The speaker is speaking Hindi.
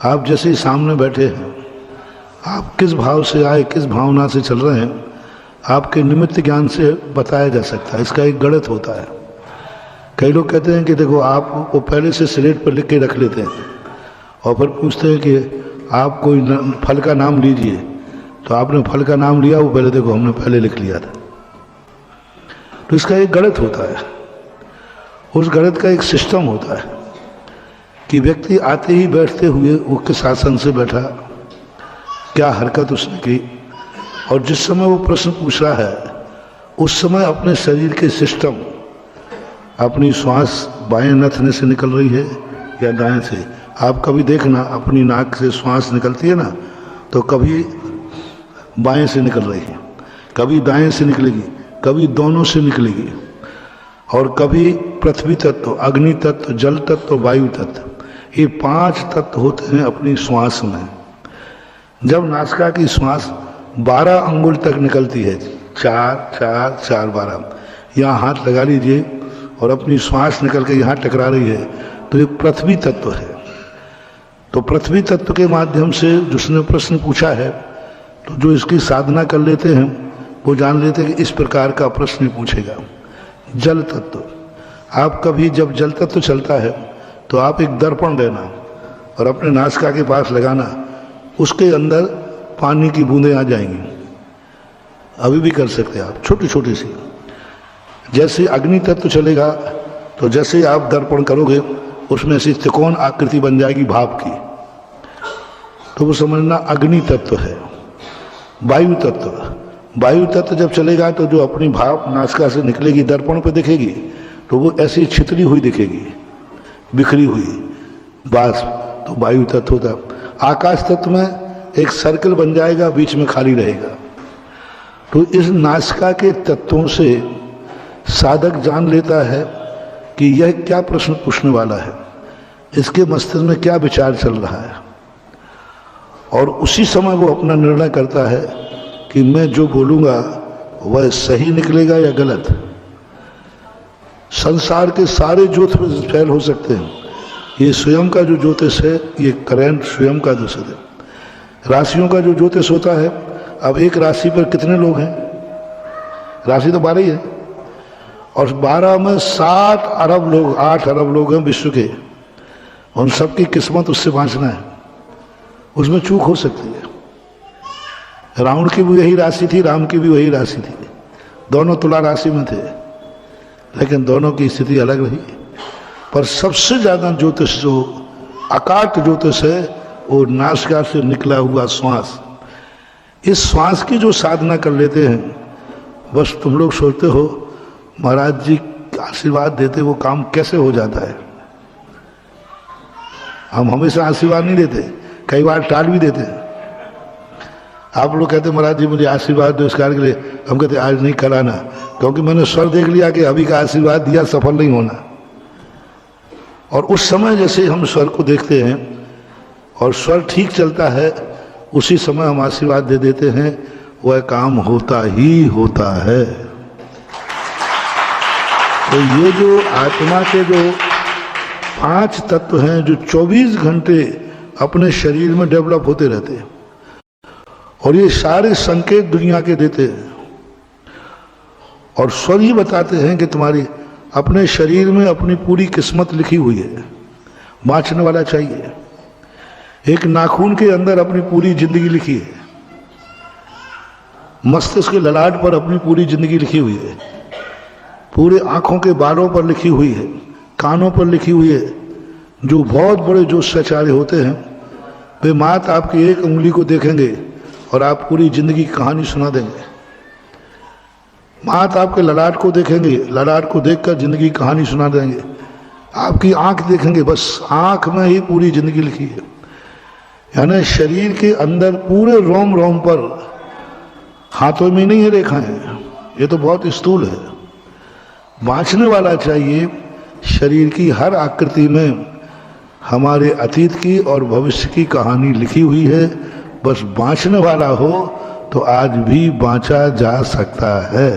आप जैसे ही सामने बैठे हैं, आप किस भाव से आए, किस भावना से चल रहे हैं, आपके निमित्त ज्ञान से बताया जा सकता है। इसका एक गणित होता है। कई लोग कहते हैं कि देखो, आप वो पहले से स्लेट पर लिख के रख लेते हैं और फिर पूछते हैं कि आप कोई फल का नाम लीजिए, तो आपने फल का नाम लिया, वो पहले देखो हमने पहले लिख लिया था। तो इसका एक गणित होता है, उस गणित का एक सिस्टम होता है कि व्यक्ति आते ही बैठते हुए वो किस आसन से बैठा, क्या हरकत उसने की, और जिस समय वो प्रश्न पूछ रहा है उस समय अपने शरीर के सिस्टम, अपनी श्वास बाएं नथने से निकल रही है या दाएं से। आप कभी देखना, अपनी नाक से श्वास निकलती है ना, तो कभी बाएं से निकल रही है, कभी दाएं से निकलेगी, कभी दोनों से निकलेगी, और कभी पृथ्वी तत्व, अग्नि तत्व, जल तत्व, वायु तत्व, ये 5 तत्व होते हैं अपनी श्वास में। जब नासिका की श्वास 12 अंगुल तक निकलती है, 4 4 4 12, यहाँ हाथ लगा लीजिए और अपनी श्वास निकल के यहाँ टकरा रही है, तो ये पृथ्वी तत्व है। तो पृथ्वी तत्व के माध्यम से जिसने प्रश्न पूछा है, तो जो इसकी साधना कर लेते हैं वो जान लेते हैं कि इस प्रकार का प्रश्न पूछेगा। जल तत्व, आप कभी जब जल तत्व चलता है तो आप एक दर्पण लेना और अपने नासिका के पास लगाना, उसके अंदर पानी की बूंदें आ जाएंगी। अभी भी कर सकते हैं आप, छोटी छोटी सी। जैसे अग्नि तत्व चलेगा तो जैसे आप दर्पण करोगे उसमें से त्रिकोण आकृति बन जाएगी भाप की, तो वो समझना अग्नि तत्व है। वायु तत्व, वायु तत्व जब चलेगा तो जो अपनी भाप नासिका से निकलेगी, दर्पण पे दिखेगी, तो वो ऐसी छितरी हुई दिखेगी, बिखरी हुई बाष्प, तो वायु तत्व होता है। आकाश तत्व में एक सर्कल बन जाएगा, बीच में खाली रहेगा। तो इस नासिका के तत्वों से साधक जान लेता है कि यह क्या प्रश्न पूछने वाला है, इसके मस्तिष्क में क्या विचार चल रहा है, और उसी समय वो अपना निर्णय करता है कि मैं जो बोलूँगा वह सही निकलेगा या गलत। संसार के सारे ज्योतिष फैल हो सकते हैं, ये स्वयं का जो ज्योतिष है, ये करंट स्वयं का ज्योतिष है। राशियों का जो ज्योतिष होता है, अब एक राशि पर कितने लोग हैं, राशि तो 12 ही है, और 12 में 60 अरब लोग, 8 अरब लोग हैं विश्व के, उन सबकी किस्मत उससे बाँचना है, उसमें चूक हो सकती है। रावण की भी यही राशि थी, राम की भी वही राशि थी, दोनों तुला राशि में थे, लेकिन दोनों की स्थिति अलग रही। पर सबसे ज़्यादा ज्योतिष जो अकाट ज्योतिष है, वो नासिका से निकला हुआ श्वास। इस श्वास की जो साधना कर लेते हैं, बस तुम लोग सोचते हो महाराज जी आशीर्वाद देते वो काम कैसे हो जाता है। हम हमेशा आशीर्वाद नहीं देते, कई बार टाल भी देते हैं। आप लोग कहते महाराज जी मुझे आशीर्वाद दो इस कार्य के लिए, हम कहते आज नहीं कल आना, क्योंकि मैंने स्वर देख लिया कि अभी का आशीर्वाद दिया सफल नहीं होना। और उस समय जैसे हम स्वर को देखते हैं और स्वर ठीक चलता है, उसी समय हम आशीर्वाद दे देते हैं, वह काम होता ही होता है। तो ये जो आत्मा के जो 5 तत्व हैं, जो 24 घंटे अपने शरीर में डेवलप होते रहते हैं, और ये सारे संकेत दुनिया के देते हैं, और स्वर ही बताते हैं कि तुम्हारी अपने शरीर में अपनी पूरी किस्मत लिखी हुई है, बाँचने वाला चाहिए। एक नाखून के अंदर अपनी पूरी जिंदगी लिखी है, मस्तिष्क के ललाट पर अपनी पूरी जिंदगी लिखी हुई है, पूरे आंखों के बालों पर लिखी हुई है, कानों पर लिखी हुई है। जो बहुत बड़े ज्योतिषाचार्य होते हैं, वे मात्र आपकी एक उंगली को देखेंगे और आप पूरी जिंदगी की कहानी सुना देंगे। मात्र आपके ललाट को देखेंगे, ललाट को देखकर जिंदगी की कहानी सुना देंगे। आपकी आंख देखेंगे, बस आंख में ही पूरी जिंदगी लिखी है। यानी शरीर के अंदर पूरे रोम रोम पर, हाथों में नहीं है रेखाएं, ये तो बहुत स्थूल है। बाँचने वाला चाहिए, शरीर की हर आकृति में हमारे अतीत की और भविष्य की कहानी लिखी हुई है। बस बाँचने वाला हो तो आज भी बाँचा जा सकता है।